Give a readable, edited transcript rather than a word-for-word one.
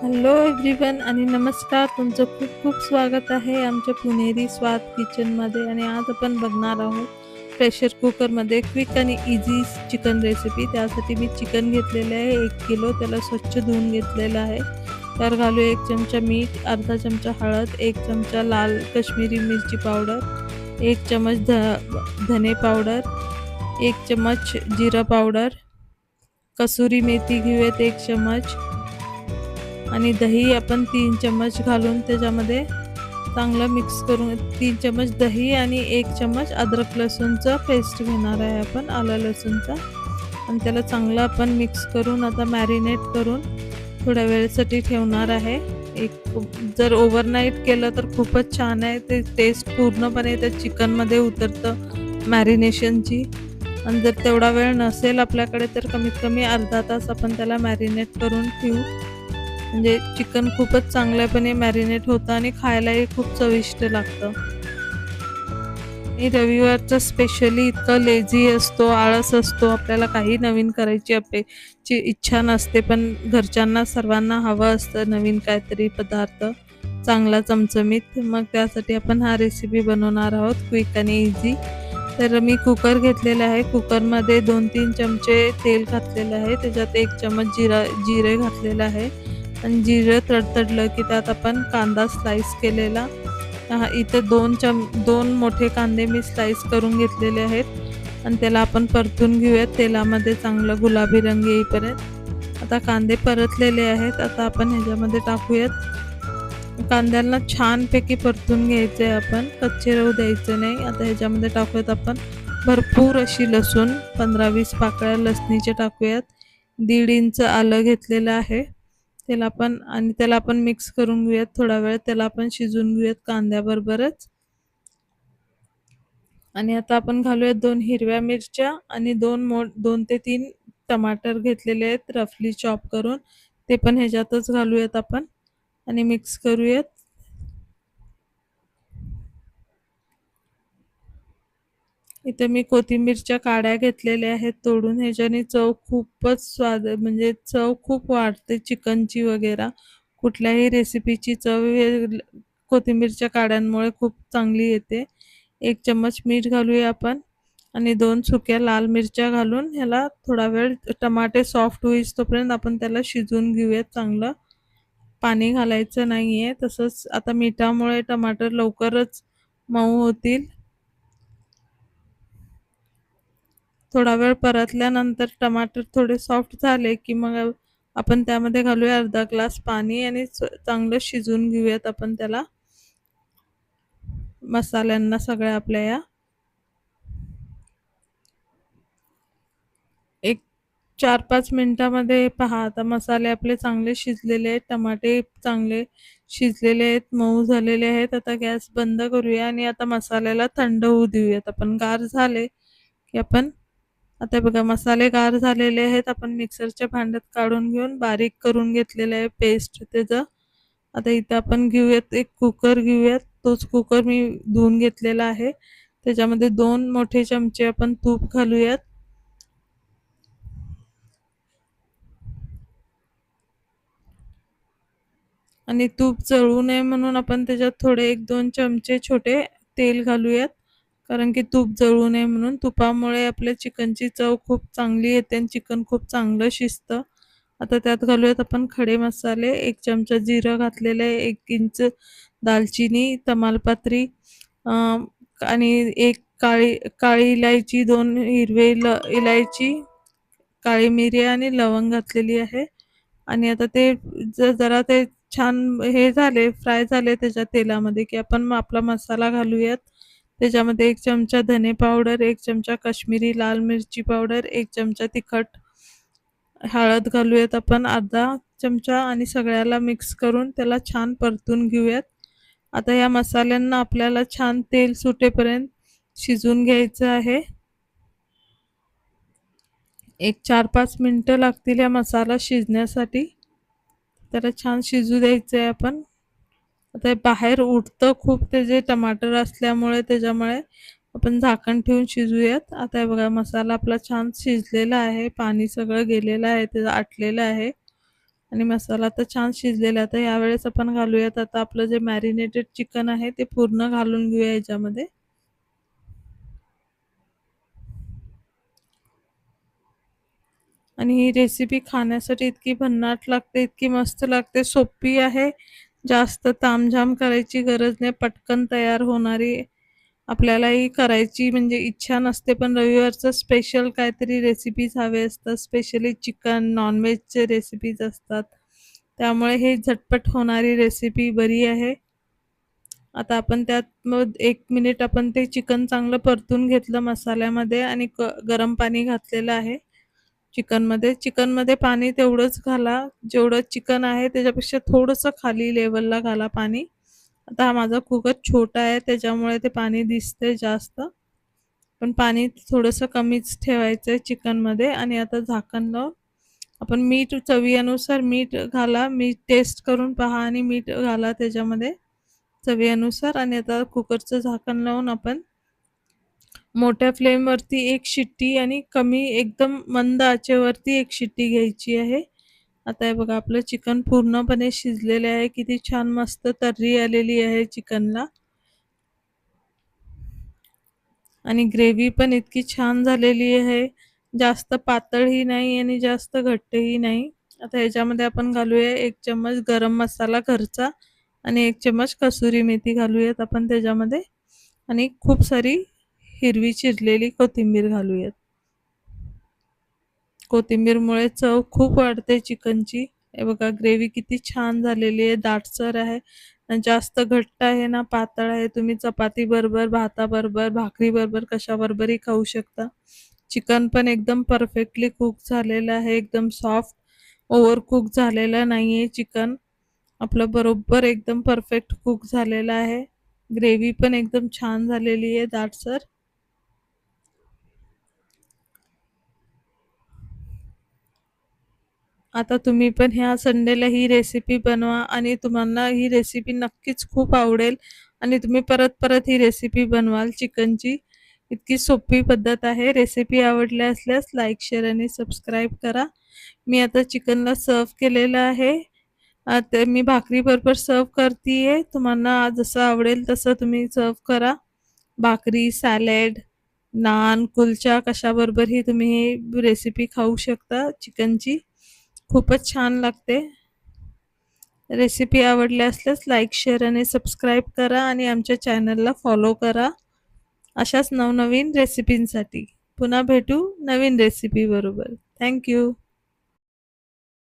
Hello everyone आणि नमस्कार. तुमचं खूप खूप स्वागत आहे आमच्या पुणेरी स्वाद किचनमध्ये. आणि आज आपण बघणार आहोत प्रेशर कुकरमध्ये क्विक आणि इझी चिकन रेसिपी. त्यासाठी मी चिकन घेतलेले आहे 1 किलो. त्याला स्वच्छ धुवून घेतलेलं आहे. त्यावर घालू 1 चमचा मीठ, अर्धा चमचा हळद, 1 चमचा लाल कश्मीरी मिरची पावडर, 1 चमच धने पावडर, 1 चमच जिरा पावडर, कसुरी मेथी घेऊयात 1 चमच आणि दही आपण 3 चमच घालून त्याच्यामध्ये चांगलं मिक्स करून 3 चमच दही आणि 1 चमच अद्रक लसूणचं पेस्ट घेणार आहे आपण, आलं लसूणचा. आणि त्याला चांगलं आपण मिक्स करून आता मॅरिनेट करून थोड्या वेळेसाठी ठेवणार आहे. जर ओव्हरनाईट केलं तर खूपच छान आहे. ते टेस्ट पूर्णपणे त्या चिकनमध्ये उतरतं मॅरिनेशनची. आणि जर तेवढा वेळ नसेल आपल्याकडे तर कमीत कमी अर्धा तास आपण त्याला मॅरिनेट करून ठेवू. म्हणजे चिकन खूपच चांगल्यापणे मॅरिनेट होतं आणि खायलाही खूप चविष्ट लागतं. आणि रविवारचं स्पेशली इतकं लेझी असतो, आळस असतो, आपल्याला काही नवीन करायची इच्छा नसते, पण घरच्यांना सर्वांना हवं असतं नवीन काहीतरी पदार्थ चांगला चमचमीत. मग त्यासाठी आपण हा रेसिपी बनवणार आहोत क्विक आणि इझी. तर मी कुकर घेतलेला आहे. कुकरमध्ये 2-3 चमचे तेल घातलेलं आहे. त्याच्यात 1 चमच जिरे घातलेलं आहे. आणि जिरं तडतडलं की त्यात आपण कांदा स्लाइस केलेला, इथे 2 मोठे कांदे मी स्लाइस करून घेतलेले आहेत. आणि त्याला आपण परतून घेऊयात तेलामध्ये चांगलं गुलाबी रंग येईपर्यंत. आता कांदे परतलेले आहेत. आता आपण ह्याच्यामध्ये टाकूयात. कांद्याला छानपैकी परतून घ्यायचं आहे आपण, कच्चे राहू द्यायचं नाही. आता ह्याच्यामध्ये टाकूयात आपण भरपूर अशी लसूण, 15-20 पाकळ्या लसणीचे टाकूयात. 1.5 इंच आलं घेतलेलं आहे. त्याला आपण मिक्स करून घेऊयात. थोडा वेळ त्याला आपण शिजवून घेऊयात कांद्याबरोबरच. आणि आता आपण घालूयात 2 हिरव्या मिरच्या आणि 2 ते 3 टमाटर घेतलेले आहेत रफली चॉप करून. ते पण ह्याच्यातच घालूयात आपण आणि मिक्स करूयात. इथे मी कोथिंबीरच्या काड्या घेतलेल्या आहेत तोडून. ह्याच्याने चव खूपच म्हणजे चव खूप वाढते चिकनची वगैरे. कुठल्याही रेसिपीची चव कोथिंबीरच्या काड्यांमुळे खूप चांगली येते. 1 चम्मच मीठ घालूया आपण आणि 2 सुक्या लाल मिरच्या घालून ह्याला थोडा वेळ टमाटे सॉफ्ट होईस तोपर्यंत आपण त्याला शिजवून घेऊयात चांगलं. पाणी घालायचं नाहीये. तसंच आता मिठामुळे टमाटर लवकरच मऊ होतील. थोडा वेळ परतल्यानंतर टमाटर थोडे सॉफ्ट झाले की मग आपण त्यामध्ये घालूया अर्धा ग्लास पाणी आणि चांगलं शिजवून घेऊयात आपण त्याला, मसाल्यांना सगळ्या आपल्या या. एक 4-5 मिनिटामध्ये पहा आता मसाले आपले चांगले शिजलेले आहेत, टमाटे चांगले शिजलेले आहेत, मऊ झालेले आहेत. आता गॅस बंद करूया आणि आता मसाल्याला थंड होऊ देऊयात आपण. गार झाले की आपण, आता बघा मसाले गार झालेले आहेत. आपण मिक्सरच्या भांड्यात काढून घेऊन बारीक करून घेतलेलं आहे पेस्ट त्याचं. आता इथं आपण घेऊयात एक कुकर घेऊयात. तोच कुकर मी धुवून घेतलेला आहे. त्याच्यामध्ये 2 मोठे चमचे आपण तूप घालूयात. आणि तूप जळू नये म्हणून आपण त्याच्यात थोडे 1-2 चमचे छोटे तेल घालूयात. कारण की तूप जळू नये म्हणून. तुपामुळे आपल्या चिकनची चव खूप चांगली येते आणि चिकन खूप चांगलं शिजतं. आता त्यात घालूयात आपण खडे मसाले. 1 चमचा जिरं घातलेलं आहे, 1 इंच दालचिनी, तमालपत्री, आणि 1 काळी इलायची, 2 हिरवे इलायची, काळी मिरी आणि लवंग घातलेली आहे. आणि आता ते जरा ते छान हे झाले, फ्राय झाले त्याच्या तेलामध्ये की आपण मग आपला मसाला घालूयात. त्याच्यामध्ये 1 चमचा धने पावडर, 1 चमचा काश्मीरी लाल मिरची पावडर, 1 चमचा तिखट, हळद घालूयात आपण अर्धा चमचा आणि सगळ्याला मिक्स करून त्याला छान परतून घेऊयात. आता या मसाल्यांना आपल्याला छान तेल सुटेपर्यंत शिजवून घ्यायचं आहे. एक 4-5 मिनिटं लागतील या मसाला शिजण्यासाठी. त्याला छान शिजू द्यायचं आहे आपण. आता बाहेर उठतं खूप त्याचे टमाटर असल्यामुळे, त्याच्यामुळे आपण झाकण ठेवून शिजूयात. आता हे बघा मसाला आपला छान शिजलेला आहे, पाणी सगळं गेलेलं आहे, त्याचं आटलेलं आहे. आणि मसाला तर छान शिजलेला आहे. आता यावेळेस आपण घालूयात आता आपलं जे मॅरिनेटेड चिकन आहे ते पूर्ण घालून घेऊया याच्यामध्ये. आणि ही रेसिपी खाण्यासाठी इतकी भन्नाट लागते, इतकी मस्त लागते, सोपी आहे. जास्त तामझाम करायची गरज नाही, पटकन तयार होणारी. आपल्यालाही करायची म्हणजे इच्छा नसते, पण रविवारचं स्पेशल काहीतरी रेसिपीज हवे असतात, स्पेशली चिकन, नॉनव्हेजचे रेसिपीज असतात. त्यामुळे हे झटपट होणारी रेसिपी बरी आहे. आता आपण त्यात मग 1 मिनिट आपण ते चिकन चांगलं परतून घेतलं मसाल्यामध्ये आणि गरम पाणी घातलेलं आहे चिकनमध्ये. चिकनमध्ये पाणी तेवढंच घाला, जेवढं चिकन आहे त्याच्यापेक्षा थोडंसं खाली लेवलला घाला पाणी. आता हा माझा कुकर छोटा आहे त्याच्यामुळे ते पाणी दिसतंय जास्त, पण पाणी थोडंसं कमीच ठेवायचं आहे चिकनमध्ये. आणि आता झाकण लावून आपण मीठ चवीनुसार मीठ घाला, मीठ टेस्ट करून पहा आणि मीठ घाला त्याच्यामध्ये चवीनुसार. आणि आता कुकरचं झाकण लावून आपण मोठ्या फ्लेमवरती 1 शिट्टी आणि कमी एकदम मंद आचेवरती 1 शिट्टी घ्यायची आहे. आता हे बघा आपलं चिकन पूर्णपणे शिजलेले आहे. किती छान मस्त तर्री आलेली आहे चिकनला. आणि ग्रेव्ही पण इतकी छान झालेली आहे. जास्त पातळही नाही आणि जास्त घट्टही नाही. आता ह्याच्यामध्ये आपण घालूया 1 चम्मच गरम मसाला घरचा आणि 1 चम्मच कसुरी मेथी घालूयात आपण त्याच्यामध्ये. आणि खूप सारी हिरवी चिरलेली कोथिंबीर घालूयात. कोथिंबीरमुळे चव खूप वाढते चिकनची. हे बघा ग्रेव्ही किती छान झालेली आहे, दाटसर आहे. ना जास्त घट्ट आहे ना पातळ आहे. तुम्ही चपातीबरोबर, भाताबरोबर, भाकरीबरोबर कशाबरोबरही खाऊ शकता. चिकन पण एकदम परफेक्टली कुक झालेलं आहे, एकदम सॉफ्ट, ओव्हर कुक झालेलं नाहीये चिकन. आपलं बरोबर एकदम परफेक्ट कुक झालेलं आहे. ग्रेव्ही पण एकदम छान झालेली आहे दाटसर. आता तुम्ही पण ह्या संडेला ही रेसिपी बनवा आणि तुम्हाला ही रेसिपी नक्कीच खूप आवडेल आणि तुम्ही परत परत ही रेसिपी बनवाल चिकनची. इतकी सोपी पद्धत आहे. रेसिपी आवडल्या असल्यास लाईक, शेअर आणि सबस्क्राईब करा. मी आता चिकनला सर्व्ह केलेलं आहे. ते मी भाकरीबरोबर सर्व्ह करतीये. तुम्हाला जसं आवडेल तसं तुम्ही सर्व्ह करा. भाकरी, सॅलड, नान, कुलचा कशाबरोबरही तुम्ही ही रेसिपी खाऊ शकता चिकनची. खूपच छान लागते. रेसिपी आवडली असल्यास लाईक, शेअर आणि सबस्क्राईब करा आणि आमच्या चॅनलला फॉलो करा अशाच नवनवीन रेसिपींसाठी. पुन्हा भेटू नवीन रेसिपी बरोबर. Thank you.